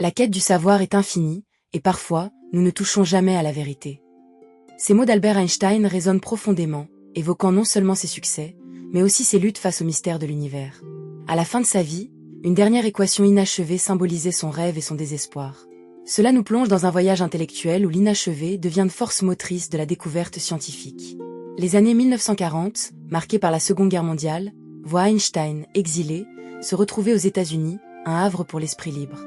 La quête du savoir est infinie, et parfois, nous ne touchons jamais à la vérité. Ces mots d'Albert Einstein résonnent profondément, évoquant non seulement ses succès, mais aussi ses luttes face au mystère de l'univers. À la fin de sa vie, une dernière équation inachevée symbolisait son rêve et son désespoir. Cela nous plonge dans un voyage intellectuel où l'inachevé devient une force motrice de la découverte scientifique. Les années 1940, marquées par la Seconde Guerre mondiale, voient Einstein, exilé, se retrouver aux États-Unis, un havre pour l'esprit libre.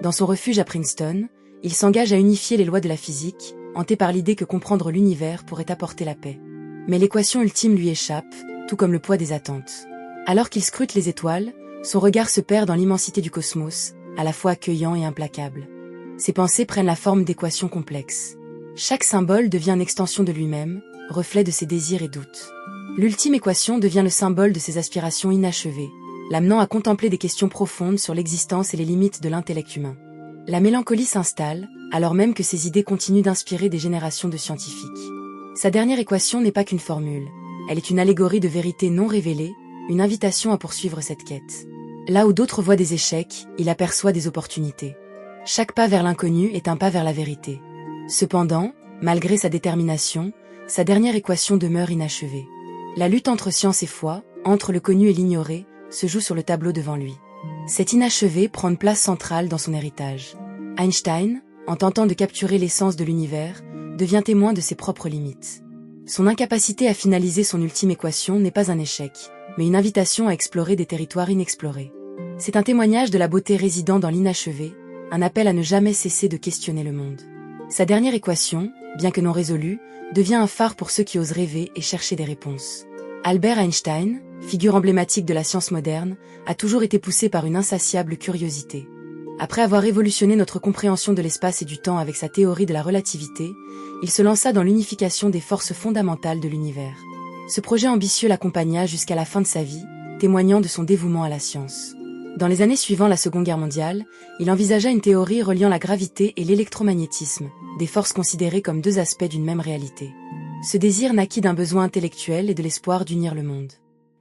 Dans son refuge à Princeton, il s'engage à unifier les lois de la physique, hanté par l'idée que comprendre l'univers pourrait apporter la paix. Mais l'équation ultime lui échappe, tout comme le poids des attentes. Alors qu'il scrute les étoiles, son regard se perd dans l'immensité du cosmos, à la fois accueillant et implacable. Ses pensées prennent la forme d'équations complexes. Chaque symbole devient une extension de lui-même, reflet de ses désirs et doutes. L'ultime équation devient le symbole de ses aspirations inachevées, l'amenant à contempler des questions profondes sur l'existence et les limites de l'intellect humain. La mélancolie s'installe, alors même que ses idées continuent d'inspirer des générations de scientifiques. Sa dernière équation n'est pas qu'une formule, elle est une allégorie de vérité non révélée, une invitation à poursuivre cette quête. Là où d'autres voient des échecs, il aperçoit des opportunités. Chaque pas vers l'inconnu est un pas vers la vérité. Cependant, malgré sa détermination, sa dernière équation demeure inachevée. La lutte entre science et foi, entre le connu et l'ignoré, se joue sur le tableau devant lui. Cet inachevé prend une place centrale dans son héritage. Einstein, en tentant de capturer l'essence de l'univers, devient témoin de ses propres limites. Son incapacité à finaliser son ultime équation n'est pas un échec, mais une invitation à explorer des territoires inexplorés. C'est un témoignage de la beauté résidant dans l'inachevé, un appel à ne jamais cesser de questionner le monde. Sa dernière équation, bien que non résolue, devient un phare pour ceux qui osent rêver et chercher des réponses. Albert Einstein, figure emblématique de la science moderne, a toujours été poussé par une insatiable curiosité. Après avoir révolutionné notre compréhension de l'espace et du temps avec sa théorie de la relativité, il se lança dans l'unification des forces fondamentales de l'univers. Ce projet ambitieux l'accompagna jusqu'à la fin de sa vie, témoignant de son dévouement à la science. Dans les années suivant la Seconde Guerre mondiale, il envisagea une théorie reliant la gravité et l'électromagnétisme, des forces considérées comme deux aspects d'une même réalité. Ce désir naquit d'un besoin intellectuel et de l'espoir d'unir le monde.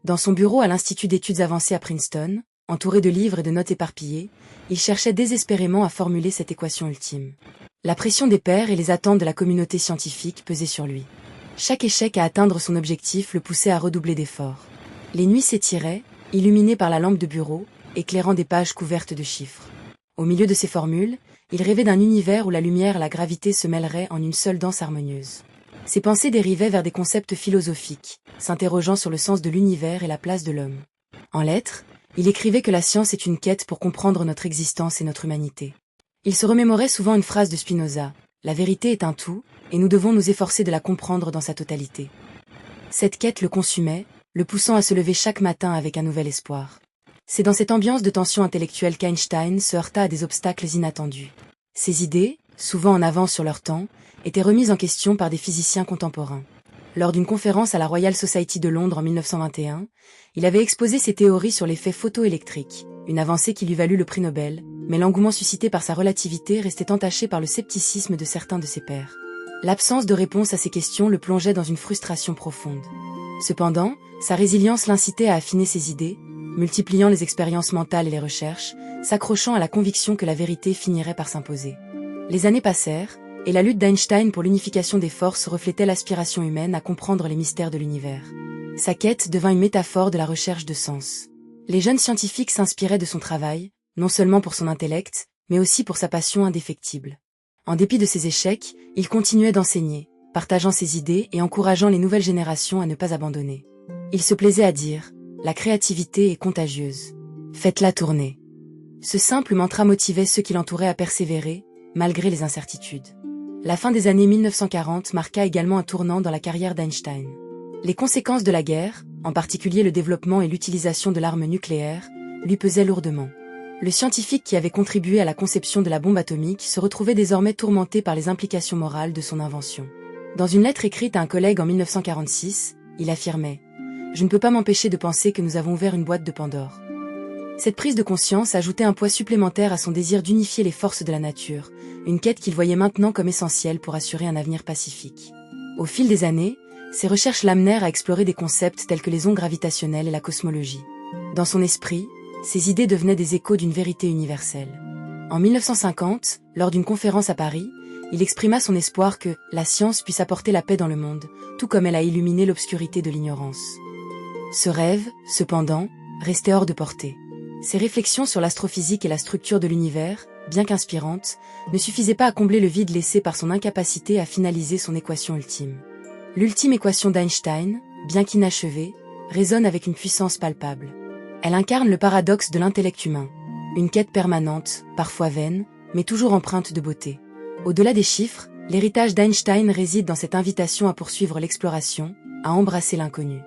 Dans son bureau à l'Institut d'études avancées à Princeton, entouré de livres et de notes éparpillées, il cherchait désespérément à formuler cette équation ultime. La pression des pairs et les attentes de la communauté scientifique pesaient sur lui. Chaque échec à atteindre son objectif le poussait à redoubler d'efforts. Les nuits s'étiraient, illuminées par la lampe de bureau, éclairant des pages couvertes de chiffres. Au milieu de ces formules, il rêvait d'un univers où la lumière et la gravité se mêleraient en une seule danse harmonieuse. Ses pensées dérivaient vers des concepts philosophiques, s'interrogeant sur le sens de l'univers et la place de l'homme. En lettres, il écrivait que la science est une quête pour comprendre notre existence et notre humanité. Il se remémorait souvent une phrase de Spinoza, « La vérité est un tout, et nous devons nous efforcer de la comprendre dans sa totalité ». Cette quête le consumait, le poussant à se lever chaque matin avec un nouvel espoir. C'est dans cette ambiance de tension intellectuelle qu'Einstein se heurta à des obstacles inattendus. Ses idées, souvent en avance sur leur temps, étaient remises en question par des physiciens contemporains. Lors d'une conférence à la Royal Society de Londres en 1921, il avait exposé ses théories sur l'effet photoélectrique, une avancée qui lui valut le prix Nobel, mais l'engouement suscité par sa relativité restait entaché par le scepticisme de certains de ses pairs. L'absence de réponse à ces questions le plongeait dans une frustration profonde. Cependant, sa résilience l'incitait à affiner ses idées, multipliant les expériences mentales et les recherches, s'accrochant à la conviction que la vérité finirait par s'imposer. Les années passèrent, et la lutte d'Einstein pour l'unification des forces reflétait l'aspiration humaine à comprendre les mystères de l'univers. Sa quête devint une métaphore de la recherche de sens. Les jeunes scientifiques s'inspiraient de son travail, non seulement pour son intellect, mais aussi pour sa passion indéfectible. En dépit de ses échecs, il continuait d'enseigner, partageant ses idées et encourageant les nouvelles générations à ne pas abandonner. Il se plaisait à dire « La créativité est contagieuse. Faites-la tourner ». Ce simple mantra motivait ceux qui l'entouraient à persévérer, malgré les incertitudes. La fin des années 1940 marqua également un tournant dans la carrière d'Einstein. Les conséquences de la guerre, en particulier le développement et l'utilisation de l'arme nucléaire, lui pesaient lourdement. Le scientifique qui avait contribué à la conception de la bombe atomique se retrouvait désormais tourmenté par les implications morales de son invention. Dans une lettre écrite à un collègue en 1946, il affirmait « Je ne peux pas m'empêcher de penser que nous avons ouvert une boîte de Pandore ». Cette prise de conscience ajoutait un poids supplémentaire à son désir d'unifier les forces de la nature, une quête qu'il voyait maintenant comme essentielle pour assurer un avenir pacifique. Au fil des années, ses recherches l'amenèrent à explorer des concepts tels que les ondes gravitationnelles et la cosmologie. Dans son esprit, ses idées devenaient des échos d'une vérité universelle. En 1950, lors d'une conférence à Paris, il exprima son espoir que la science puisse apporter la paix dans le monde, tout comme elle a illuminé l'obscurité de l'ignorance. Ce rêve, cependant, restait hors de portée. Ses réflexions sur l'astrophysique et la structure de l'univers, bien qu'inspirantes, ne suffisaient pas à combler le vide laissé par son incapacité à finaliser son équation ultime. L'ultime équation d'Einstein, bien qu'inachevée, résonne avec une puissance palpable. Elle incarne le paradoxe de l'intellect humain, une quête permanente, parfois vaine, mais toujours empreinte de beauté. Au-delà des chiffres, l'héritage d'Einstein réside dans cette invitation à poursuivre l'exploration, à embrasser l'inconnu.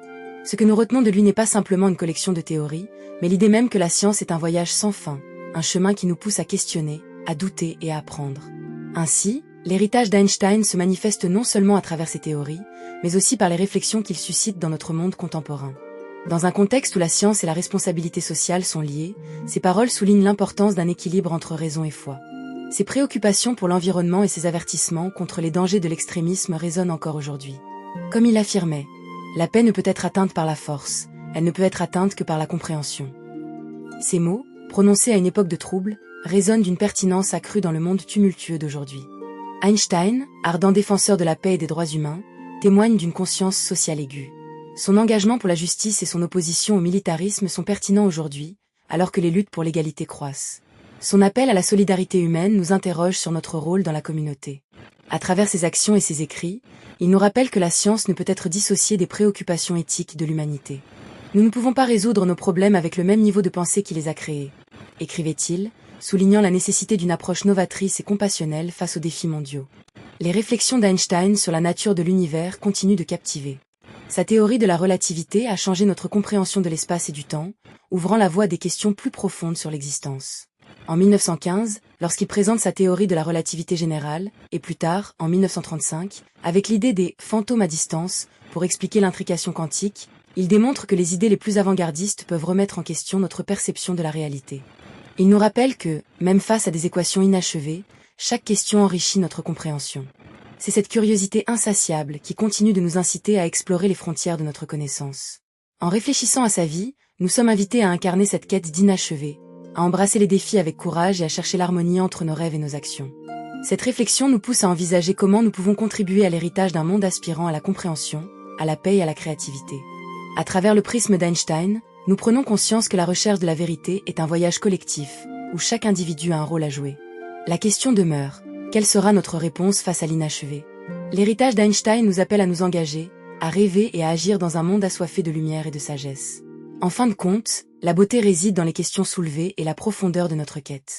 Ce que nous retenons de lui n'est pas simplement une collection de théories, mais l'idée même que la science est un voyage sans fin, un chemin qui nous pousse à questionner, à douter et à apprendre. Ainsi, l'héritage d'Einstein se manifeste non seulement à travers ses théories, mais aussi par les réflexions qu'il suscite dans notre monde contemporain. Dans un contexte où la science et la responsabilité sociale sont liées, ses paroles soulignent l'importance d'un équilibre entre raison et foi. Ses préoccupations pour l'environnement et ses avertissements contre les dangers de l'extrémisme résonnent encore aujourd'hui. Comme il affirmait, la paix ne peut être atteinte par la force, elle ne peut être atteinte que par la compréhension. Ces mots, prononcés à une époque de trouble, résonnent d'une pertinence accrue dans le monde tumultueux d'aujourd'hui. Einstein, ardent défenseur de la paix et des droits humains, témoigne d'une conscience sociale aiguë. Son engagement pour la justice et son opposition au militarisme sont pertinents aujourd'hui, alors que les luttes pour l'égalité croissent. Son appel à la solidarité humaine nous interroge sur notre rôle dans la communauté. À travers ses actions et ses écrits, il nous rappelle que la science ne peut être dissociée des préoccupations éthiques de l'humanité. Nous ne pouvons pas résoudre nos problèmes avec le même niveau de pensée qui les a créés, écrivait-il, soulignant la nécessité d'une approche novatrice et compassionnelle face aux défis mondiaux. Les réflexions d'Einstein sur la nature de l'univers continuent de captiver. Sa théorie de la relativité a changé notre compréhension de l'espace et du temps, ouvrant la voie à des questions plus profondes sur l'existence. En 1915, lorsqu'il présente sa théorie de la relativité générale, et plus tard, en 1935, avec l'idée des fantômes à distance, pour expliquer l'intrication quantique, il démontre que les idées les plus avant-gardistes peuvent remettre en question notre perception de la réalité. Il nous rappelle que, même face à des équations inachevées, chaque question enrichit notre compréhension. C'est cette curiosité insatiable qui continue de nous inciter à explorer les frontières de notre connaissance. En réfléchissant à sa vie, nous sommes invités à incarner cette quête d'inachevé, à embrasser les défis avec courage et à chercher l'harmonie entre nos rêves et nos actions. Cette réflexion nous pousse à envisager comment nous pouvons contribuer à l'héritage d'un monde aspirant à la compréhension, à la paix et à la créativité. À travers le prisme d'Einstein, nous prenons conscience que la recherche de la vérité est un voyage collectif, où chaque individu a un rôle à jouer. La question demeure, quelle sera notre réponse face à l'inachevé? L'héritage d'Einstein nous appelle à nous engager, à rêver et à agir dans un monde assoiffé de lumière et de sagesse. En fin de compte, la beauté réside dans les questions soulevées et la profondeur de notre quête.